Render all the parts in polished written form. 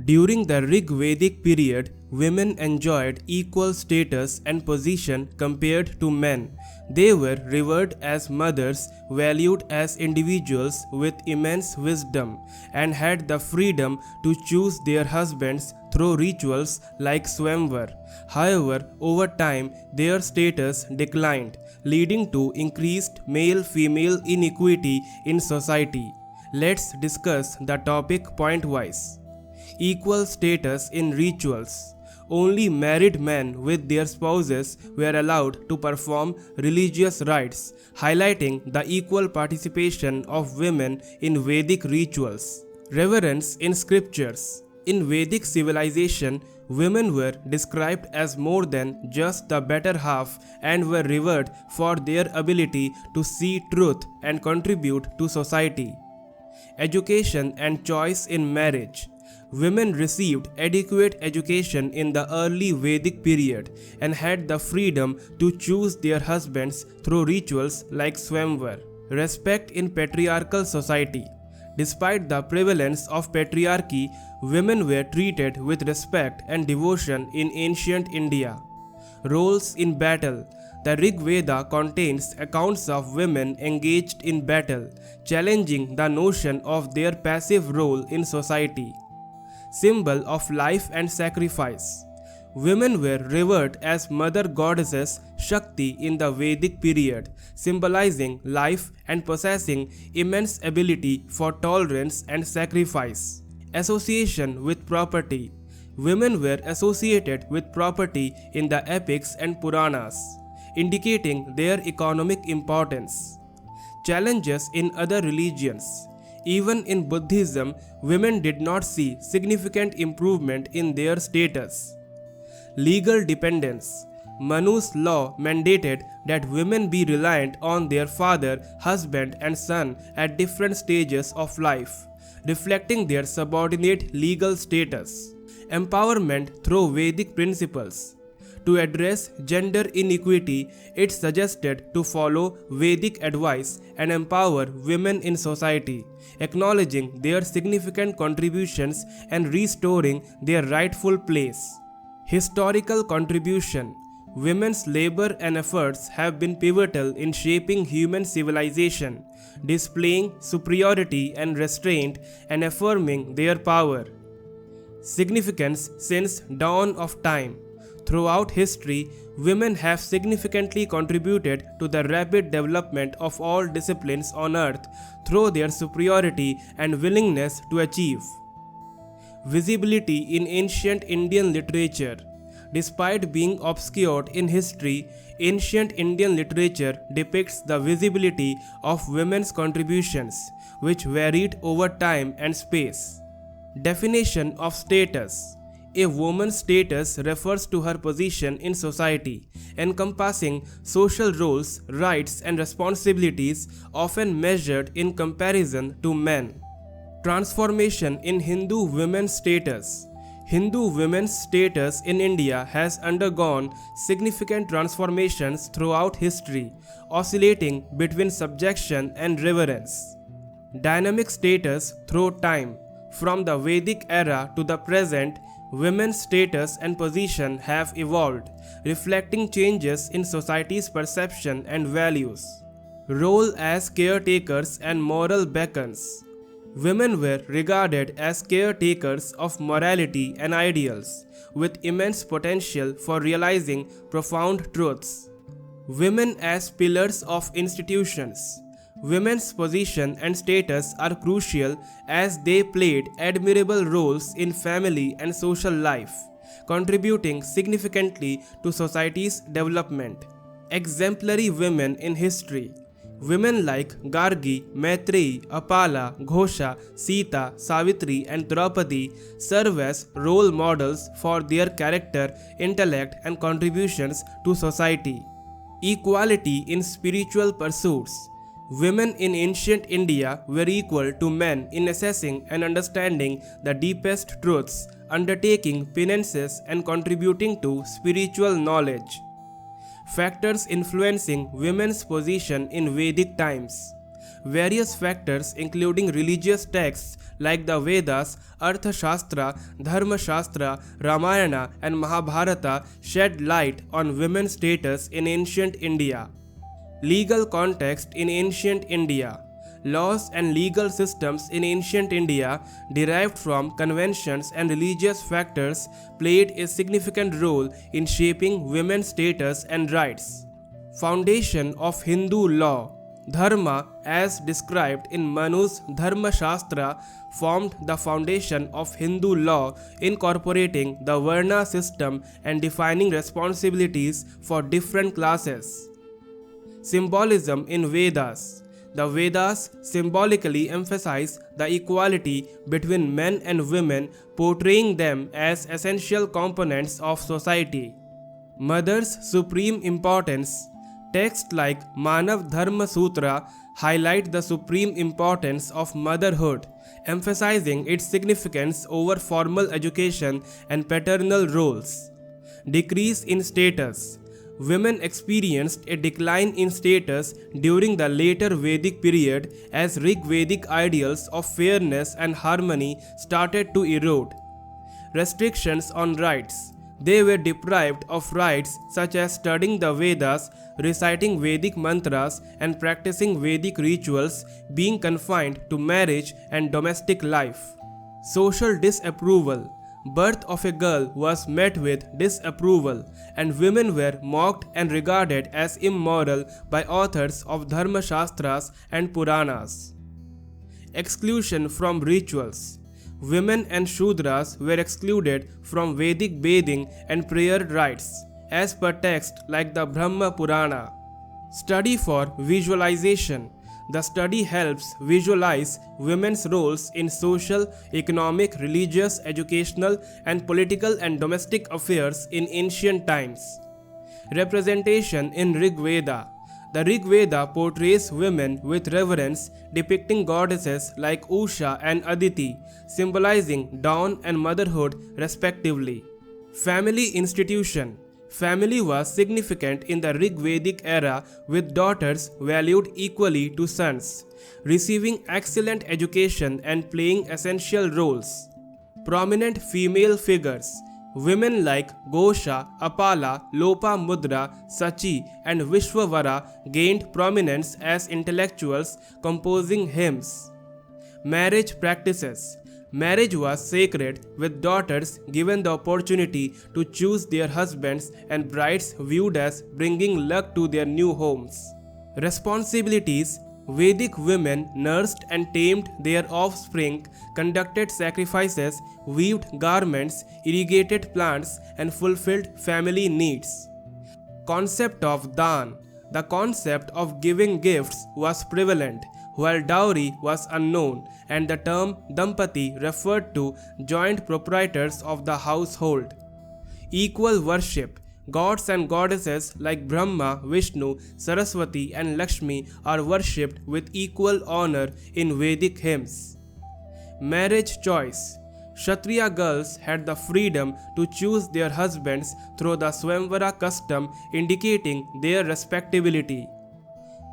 During the Rig Vedic period, women enjoyed equal status and position compared to men. They were revered as mothers, valued as individuals with immense wisdom, and had the freedom to choose their husbands through rituals like Swayamvara. However, over time, their status declined, leading to increased male-female inequality in society. Let's discuss the topic pointwise. Equal status in rituals. Only married men with their spouses were allowed to perform religious rites, highlighting the equal participation of women in Vedic rituals. Reverence in scriptures. In Vedic civilization, women were described as more than just the better half and were revered for their ability to see truth and contribute to society. Education and choice in marriage. Women received adequate education in the early Vedic period and had the freedom to choose their husbands through rituals like Swayamvara. Respect in patriarchal society. Despite the prevalence of patriarchy, women were treated with respect and devotion in ancient India. Roles in battle. The Rig Veda contains accounts of women engaged in battle, challenging the notion of their passive role in society. Symbol of life and sacrifice. Women were revered as mother goddesses Shakti in the Vedic period, symbolizing life and possessing immense ability for tolerance and sacrifice. Association with property. Women were associated with property in the epics and Puranas, indicating their economic importance. Challenges in other religions. Even in Buddhism, women did not see significant improvement in their status. Legal dependence. Manu's law mandated that women be reliant on their father, husband, and son at different stages of life, reflecting their subordinate legal status. Empowerment through Vedic principles. To address gender inequity, it suggested to follow Vedic advice and empower women in society, acknowledging their significant contributions and restoring their rightful place. Historical contribution. Women's labor and efforts have been pivotal in shaping human civilization, displaying superiority and restraint and affirming their power. Significance since dawn of time. Throughout history, women have significantly contributed to the rapid development of all disciplines on earth through their superiority and willingness to achieve. Visibility in ancient Indian literature. Despite being obscured in history, ancient Indian literature depicts the visibility of women's contributions, which varied over time and space. Definition of status. A woman's status refers to her position in society, encompassing social roles, rights, and responsibilities often measured in comparison to men. Transformation in Hindu women's status. Hindu women's status in India has undergone significant transformations throughout history, oscillating between subjection and reverence. Dynamic status through time. From the Vedic era to the present, women's status and position have evolved, reflecting changes in society's perception and values. Role as caretakers and moral beacons. Women were regarded as caretakers of morality and ideals, with immense potential for realizing profound truths. Women as pillars of institutions. Women's position and status are crucial as they played admirable roles in family and social life, contributing significantly to society's development. Exemplary women in history. Women like Gargi, Maitreyi, Apala, Ghosha, Sita, Savitri, and Draupadi serve as role models for their character, intellect, and contributions to society. Equality in spiritual pursuits. Women in ancient India were equal to men in assessing and understanding the deepest truths, undertaking penances, and contributing to spiritual knowledge. Factors influencing women's position in Vedic times. Various factors including religious texts like the Vedas, Arthashastra, Dharmashastra, Ramayana and Mahabharata shed light on women's status in ancient India. Legal context in ancient India. Laws and legal systems in ancient India, derived from conventions and religious factors, played a significant role in shaping women's status and rights. Foundation of Hindu law. Dharma, as described in Manu's Dharma Shastra, formed the foundation of Hindu law, incorporating the Varna system and defining responsibilities for different classes. Symbolism in Vedas. The Vedas symbolically emphasize the equality between men and women, portraying them as essential components of society. Mother's supreme importance. Texts like Manav Dharma Sutra highlight the supreme importance of motherhood, emphasizing its significance over formal education and paternal roles. Decrease in status. Women experienced a decline in status during the later Vedic period as Rig Vedic ideals of fairness and harmony started to erode. Restrictions on rights. They were deprived of rights such as studying the Vedas, reciting Vedic mantras, and practicing Vedic rituals, being confined to marriage and domestic life. Social disapproval. Birth of a girl was met with disapproval, and women were mocked and regarded as immoral by authors of Dharma Shastras and Puranas. Exclusion from rituals. Women and Shudras were excluded from Vedic bathing and prayer rites, as per text like the Brahma Purana. Study for visualization. The study helps visualize women's roles in social, economic, religious, educational, and political and domestic affairs in ancient times. Representation in Rig Veda. The Rig Veda portrays women with reverence, depicting goddesses like Usha and Aditi, symbolizing dawn and motherhood respectively. Family institution. Family was significant in the Rig Vedic era, with daughters valued equally to sons, receiving excellent education and playing essential roles. Prominent female figures. Women like Gosha, Apala, Lopamudra, Sachi, and Vishwavara gained prominence as intellectuals composing hymns. Marriage practices. Marriage was sacred, with daughters given the opportunity to choose their husbands and brides viewed as bringing luck to their new homes. Responsibilities. Vedic women nursed and tamed their offspring, conducted sacrifices, weaved garments, irrigated plants, and fulfilled family needs. Concept of Dan. The concept of giving gifts was prevalent, while dowry was unknown, and the term Dampati referred to joint proprietors of the household. Equal worship. Gods and goddesses like Brahma, Vishnu, Saraswati, and Lakshmi are worshipped with equal honor in Vedic hymns. Marriage choice. Kshatriya girls had the freedom to choose their husbands through the Swayamvara custom, indicating their respectability.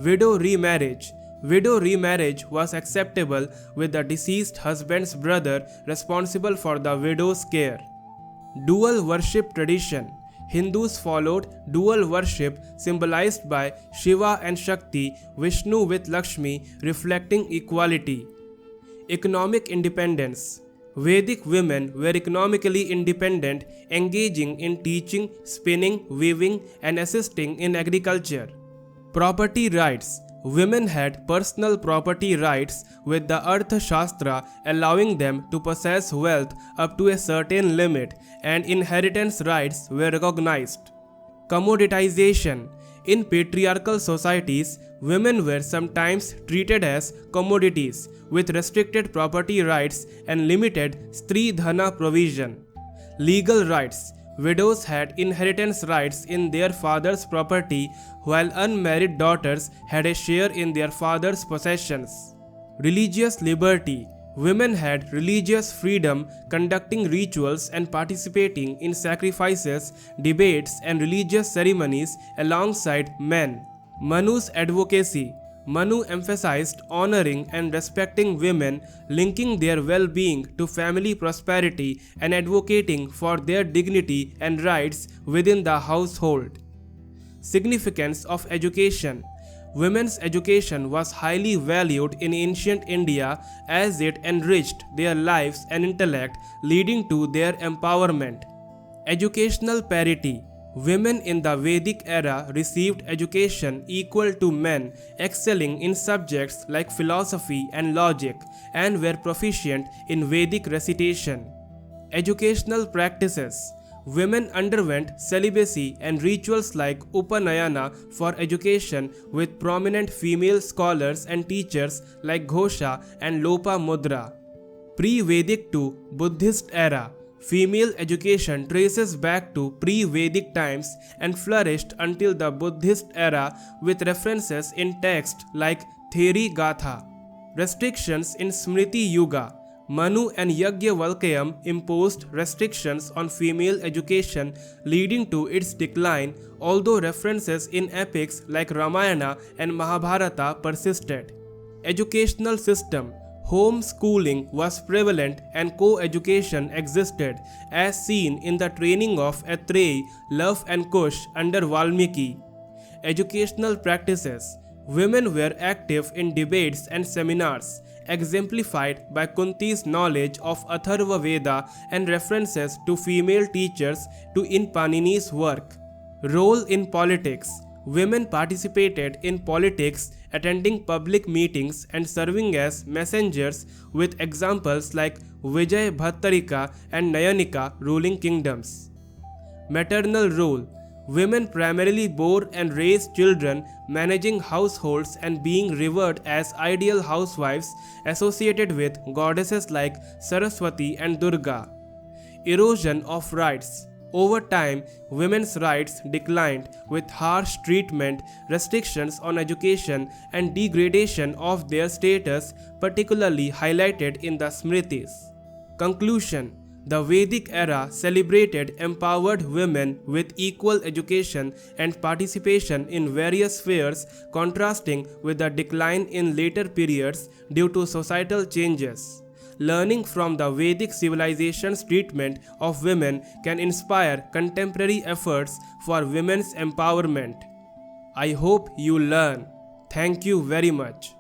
Widow remarriage. Widow remarriage was acceptable, with the deceased husband's brother responsible for the widow's care. Dual worship tradition. Hindus followed dual worship symbolized by Shiva and Shakti, Vishnu with Lakshmi, reflecting equality. Economic independence. Vedic women were economically independent, engaging in teaching, spinning, weaving, and assisting in agriculture. Property rights. Women had personal property rights, with the Arthashastra allowing them to possess wealth up to a certain limit, and inheritance rights were recognized. Commoditization. In patriarchal societies, women were sometimes treated as commodities, with restricted property rights and limited Stri Dhana provision. Legal rights. Widows had inheritance rights in their father's property, while unmarried daughters had a share in their father's possessions. Religious liberty. Women had religious freedom, conducting rituals and participating in sacrifices, debates, and religious ceremonies alongside men. Manu's advocacy. Manu emphasized honoring and respecting women, linking their well-being to family prosperity and advocating for their dignity and rights within the household. Significance of education. Women's education was highly valued in ancient India as it enriched their lives and intellect, leading to their empowerment. Educational parity. Women in the Vedic era received education equal to men, excelling in subjects like philosophy and logic, and were proficient in Vedic recitation. Educational practices. Women underwent celibacy and rituals like Upanayana for education, with prominent female scholars and teachers like Ghosha and Lopa Mudra. Pre-Vedic to Buddhist era. Female education traces back to pre-Vedic times and flourished until the Buddhist era with references in texts like Theri Gatha. Restrictions in Smriti Yuga. Manu and Yajnavalkyam imposed restrictions on female education, leading to its decline, although references in epics like Ramayana and Mahabharata persisted. Educational system. Homeschooling was prevalent and co-education existed, as seen in the training of Atreyi, Love and Kush under Valmiki. Educational practices. Women were active in debates and seminars, exemplified by Kunti's knowledge of Atharva Veda and references to female teachers in Panini's work. Role in politics. Women participated in politics, attending public meetings and serving as messengers, with examples like Vijay Bhattarika and Nayanika ruling kingdoms. Maternal role. Women primarily bore and raised children, managing households and being revered as ideal housewives associated with goddesses like Saraswati and Durga. Erosion of rights. Over time, women's rights declined with harsh treatment, restrictions on education, and degradation of their status, particularly highlighted in the Smritis. Conclusion. The Vedic era celebrated empowered women with equal education and participation in various spheres, contrasting with the decline in later periods due to societal changes. Learning from the Vedic civilization's treatment of women can inspire contemporary efforts for women's empowerment. I hope you learn. Thank you very much.